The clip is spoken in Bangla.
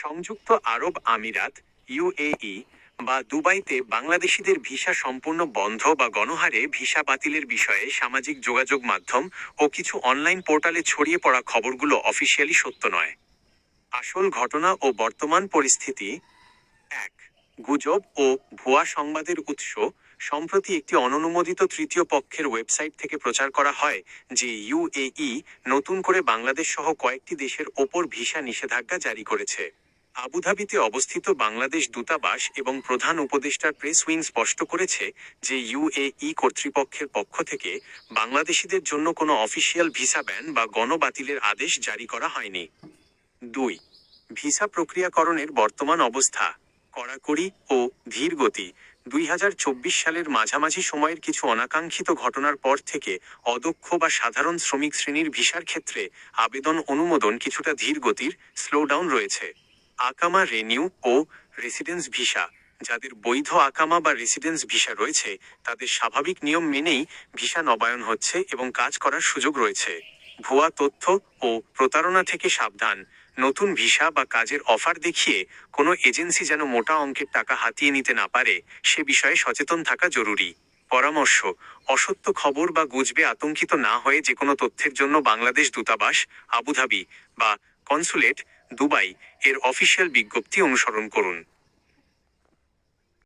সংযুক্ত আরব আমিরাত ইউএই বা দুবাইতে বাংলাদেশিদের ভিসা সম্পূর্ণ বন্ধ বা গণহারে ভিসা বাতিলের বিষয়ে সামাজিক যোগাযোগ মাধ্যম ও কিছু অনলাইন পোর্টালে ছড়িয়ে পড়া খবরগুলো অফিসিয়ালি সত্য নয়। আসল ঘটনা ও বর্তমান পরিস্থিতি। ১. গুজব ও ভুয়া সংবাদের উৎস। সম্প্রতি একটি অননুমোদিত তৃতীয় পক্ষের ওয়েবসাইট থেকে প্রচার করা হয় যে ইউএই নতুন করে বাংলাদেশ সহ কয়েকটি দেশের ওপর ভিসা নিষেধাজ্ঞা জারি করেছে। আবুধাবিতে অবস্থিত বাংলাদেশ দূতাবাস এবং প্রধান উপদেষ্টার প্রেস উইং স্পষ্ট করেছে যে ইউএই কর্তৃপক্ষের পক্ষ থেকে বাংলাদেশিদের জন্য কোনো অফিসিয়াল ভিসা ব্যান বা গণবাতিলের আদেশ জারি করা হয়নি। ২. ভিসা প্রক্রিয়াকরণের বর্তমান অবস্থা। কড়াকড়ি ও ধীর গতি। ২০২৪ সালের মাঝামাঝি সময়ের কিছু অনাকাঙ্ক্ষিত ঘটনার পর থেকে অদক্ষ বা সাধারণ শ্রমিক শ্রেণীর ভিসার ক্ষেত্রে আবেদন অনুমোদন কিছুটা ধীর গতির স্লোডাউন রয়েছে। আকামা রেনিউ ও রেসিডেন্স ভিসা। যাদের বৈধ আকামা বা রেসিডেন্স ভিসা রয়েছে তাদের স্বাভাবিক নিয়ম মেনেই ভিসা নবায়ন হচ্ছে এবং কাজ করার সুযোগ রয়েছে। ভুয়া তথ্য ও প্রতারণা থেকে সাবধান। নতুন ভিসা বা কাজের অফার দেখিয়ে কোনো এজেন্সি যেন মোটা অঙ্কের টাকা হাতিয়ে নিতে না পারে সে বিষয়ে সচেতন থাকা জরুরি। পরামর্শ: অসত্য খবর বা গুজবে আতঙ্কিত না হয়ে যে কোনো তথ্যের জন্য বাংলাদেশ দূতাবাস, আবুধাবি বা কনসুলেট, দুবাই এর অফিসিয়াল বিজ্ঞপ্তি অনুসরণ করুন।